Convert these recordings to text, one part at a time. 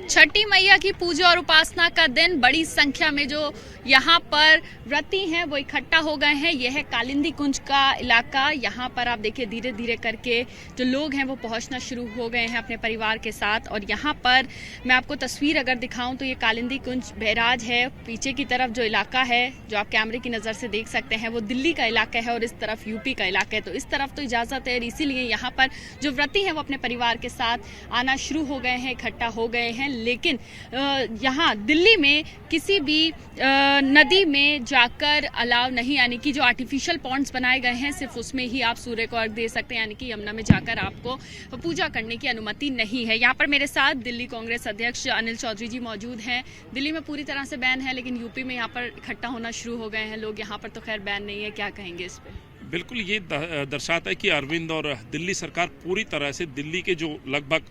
छठी मैया की पूजा और उपासना का दिन, बड़ी संख्या में जो यहाँ पर व्रती हैं वो इकट्ठा हो गए हैं। यह है कालिंदी कुंज का इलाका। यहाँ पर आप देखिए धीरे धीरे करके जो लोग हैं वो पहुँचना शुरू हो गए हैं अपने परिवार के साथ। और यहाँ पर मैं आपको तस्वीर अगर दिखाऊं तो ये कालिंदी कुंज बैराज है। पीछे की तरफ जो इलाका है जो आप कैमरे की नज़र से देख सकते हैं वो दिल्ली का इलाका है और इस तरफ यूपी का इलाका है। तो इस तरफ तो इजाज़त है, इसीलिए यहाँ पर जो व्रती हैं वो अपने परिवार के साथ आना शुरू हो गए हैं, इकट्ठा हो गए हैं। लेकिन यहाँ दिल्ली में किसी भी नदी में जाकर अलाव नहीं, यानी कि जो आर्टिफिशियल पॉन्ड्स बनाए गए हैं सिर्फ उसमें ही आप सूर्य को अर्घ दे सकते हैं, यानी कि यमुना में जाकर आपको पूजा करने की अनुमति नहीं है। यहाँ पर मेरे साथ दिल्ली कांग्रेस अध्यक्ष अनिल चौधरी जी मौजूद हैं। दिल्ली में पूरी तरह से बैन है, लेकिन यूपी में यहाँ पर इकट्ठा होना शुरू हो गए हैं लोग। यहाँ पर तो खैर बैन नहीं है, क्या कहेंगे इस पर? बिल्कुल, ये दर्शाता है कि अरविंद और दिल्ली सरकार पूरी तरह से दिल्ली के जो लगभग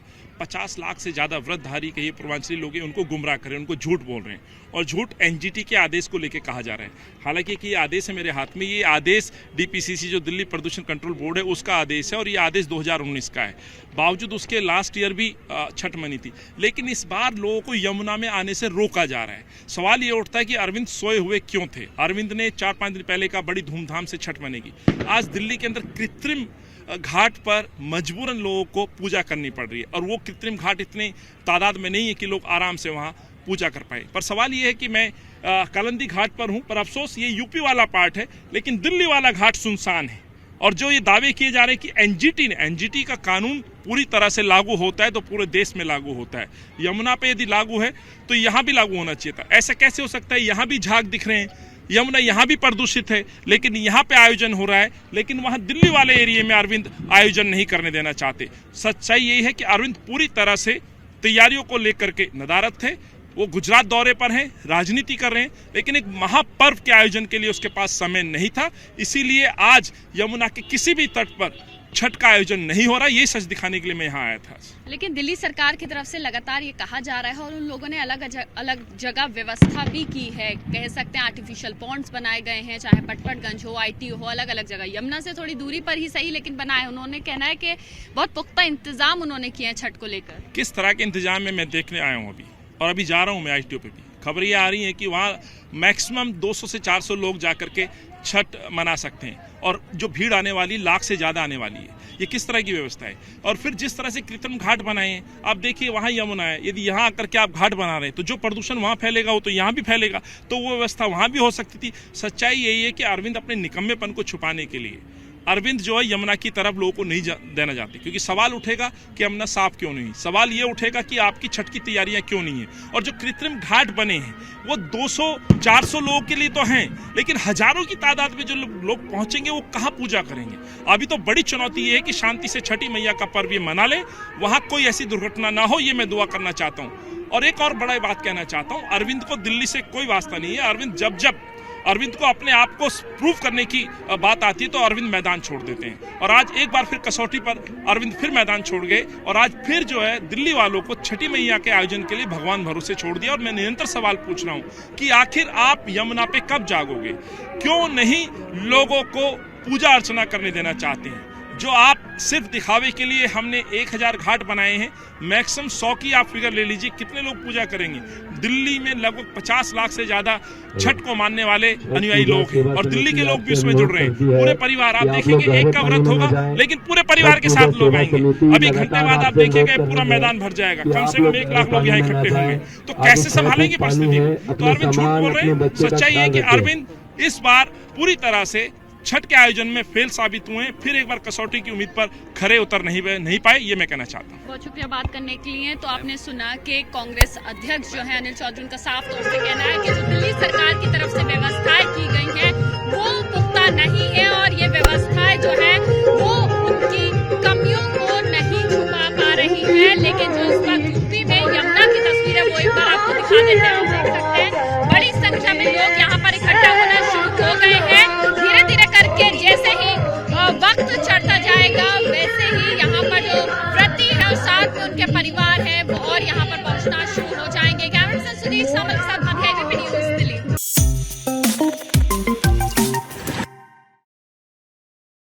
50 लाख से ज़्यादा व्रतधारी के ये पूर्वांचली लोग हैं उनको गुमराह कर रहे हैं, उनको झूठ बोल रहे हैं और झूठ एनजीटी के आदेश को लेकर कहा जा रहा है। हालांकि कि ये आदेश है मेरे हाथ में, ये आदेश डीपीसीसी जो दिल्ली प्रदूषण कंट्रोल बोर्ड है उसका आदेश है और ये आदेश 2019 का है। बावजूद उसके लास्ट ईयर भी छठ मनी थी, लेकिन इस बार लोगों को यमुना में आने से रोका जा रहा है। सवाल ये उठता है कि अरविंद सोए हुए क्यों थे? अरविंद ने 4-5 दिन पहले का बड़ी धूमधाम से छठ मनेगी। आज दिल्ली के अंदर कृत्रिम घाट पर मजबूरन लोगों को पूजा करनी पड़ रही है और वो कृत्रिम घाट इतने तादाद में नहीं है कि लोग आराम से वहाँ पूजा कर पाए। पर सवाल ये है कि मैं कालिंदी घाट पर हूँ, पर अफसोस ये यूपी वाला पार्ट है, लेकिन दिल्ली वाला घाट सुनसान है। और जो ये दावे किए जा रहे हैं कि एनजीटी का कानून पूरी तरह से लागू होता है तो पूरे देश में लागू होता है, यमुना पे यदि लागू है तो यहाँ भी लागू होना चाहिए था। ऐसा कैसे हो सकता है? यहाँ भी झाग दिख रहे हैं, यमुना यहाँ भी प्रदूषित है, लेकिन यहाँ पे आयोजन हो रहा है, लेकिन वहाँ दिल्ली वाले एरिया में अरविंद आयोजन नहीं करने देना चाहते। सच्चाई यही है कि अरविंद पूरी तरह से तैयारियों को लेकर के नदारद थे। वो गुजरात दौरे पर हैं, राजनीति कर रहे हैं, लेकिन एक महापर्व के आयोजन के लिए उसके पास समय नहीं था। इसीलिए आज यमुना के किसी भी तट पर छठ का आयोजन नहीं हो रहा, ये सच दिखाने के लिए मैं यहाँ आया था। लेकिन दिल्ली सरकार की तरफ से लगातार ये कहा जा रहा है और उन लोगों ने अलग जगह व्यवस्था भी की है। कह सकते हैं आर्टिफिशियल पॉन्ड्स बनाए गए हैं, चाहे पटपटगंज हो, आईटी हो, अलग अलग जगह, यमुना से थोड़ी दूरी पर ही सही लेकिन बनाए। उन्होंने कहना है कि बहुत पुख्ता इंतजाम उन्होंने किए हैं छठ को लेकर। किस तरह के इंतजाम में मैं देखने आया हूँ अभी, और अभी जा रहा हूँ मैं आईटीओ पे भी। खबरें आ रही हैं कि वहाँ मैक्सिमम 200 से 400 लोग जाकर के छठ मना सकते हैं और जो भीड़ आने वाली लाख से ज़्यादा आने वाली है। ये किस तरह की व्यवस्था है? और फिर जिस तरह से कृत्रिम घाट बनाए हैं, आप देखिए वहाँ यमुना है, यदि यहाँ आकर के आप घाट बना रहे हैं तो जो प्रदूषण वहाँ फैलेगा वो तो यहाँ भी फैलेगा, तो वो व्यवस्था वहाँ भी हो सकती थी। सच्चाई यही है कि अरविंद अपने निकम्मेपन को छुपाने के लिए अरविंद जो है यमुना की तरफ लोगों को नहीं देना चाहते, क्योंकि सवाल उठेगा कि यमुना साफ क्यों नहीं, सवाल ये उठेगा कि आपकी छठ की तैयारियां क्यों नहीं है। और जो कृत्रिम घाट बने हैं वो 200-400 लोगों के लिए तो हैं, लेकिन हजारों की तादाद में जो लोग पहुंचेंगे वो कहाँ पूजा करेंगे? अभी तो बड़ी चुनौती ये है कि शांति से छठी मैया का पर्व ये मना ले, वहाँ कोई ऐसी दुर्घटना ना हो, ये मैं दुआ करना चाहता हूँ। और एक और बड़ा बात कहना चाहता हूँ, अरविंद को दिल्ली से कोई वास्ता नहीं है। अरविंद जब अरविंद को अपने आप को प्रूव करने की बात आती है तो अरविंद मैदान छोड़ देते हैं। और आज एक बार फिर कसौटी पर अरविंद फिर मैदान छोड़ गए और आज फिर जो है दिल्ली वालों को छठी मैया के आयोजन के लिए भगवान भरोसे छोड़ दिया। और मैं निरंतर सवाल पूछ रहा हूँ कि आखिर आप यमुना पे कब जागोगे? क्यों नहीं लोगों को पूजा अर्चना करने देना चाहते हैं? जो आप सिर्फ दिखावे के लिए हमने 1000 घाट बनाए हैं, मैक्सिमम 100 की आप फिगर ले लीजिए, कितने लोग पूजा करेंगे? दिल्ली में लगभग 50 लाख से ज्यादा छठ को मानने वाले अनुयायी लोग हैं और दिल्ली के लोग भी उसमें जुड़ रहे हैं। पूरे परिवार, आप देखेंगे एक का व्रत होगा लेकिन पूरे परिवार के साथ लोग आएंगे। अभी घंटे बाद आप देखिएगा पूरा मैदान भर जाएगा, कम से कम 1 लाख लोग यहाँ इकट्ठे होंगे। तो कैसे संभालेंगे परिस्थिति को? तो अरविंद झूठ बोल रहे हैं। सच्चाई है कि अरविंद इस बार पूरी तरह से छठ के आयोजन में फेल साबित हुए, फिर एक बार कसौटी की उम्मीद पर खरे उतर नहीं पाए, ये मैं कहना चाहता हूँ। बहुत शुक्रिया बात करने के लिए। तो आपने सुना कि कांग्रेस अध्यक्ष जो है अनिल चौधरी, उनका साफ तौर से कहना है कि जो दिल्ली सरकार की तरफ से व्यवस्थाएं की गई हैं वो पुख्ता नहीं है और ये व्यवस्थाएं जो है वो उनकी कमियों को नहीं छुपा पा रही है। लेकिन जो इस वक्त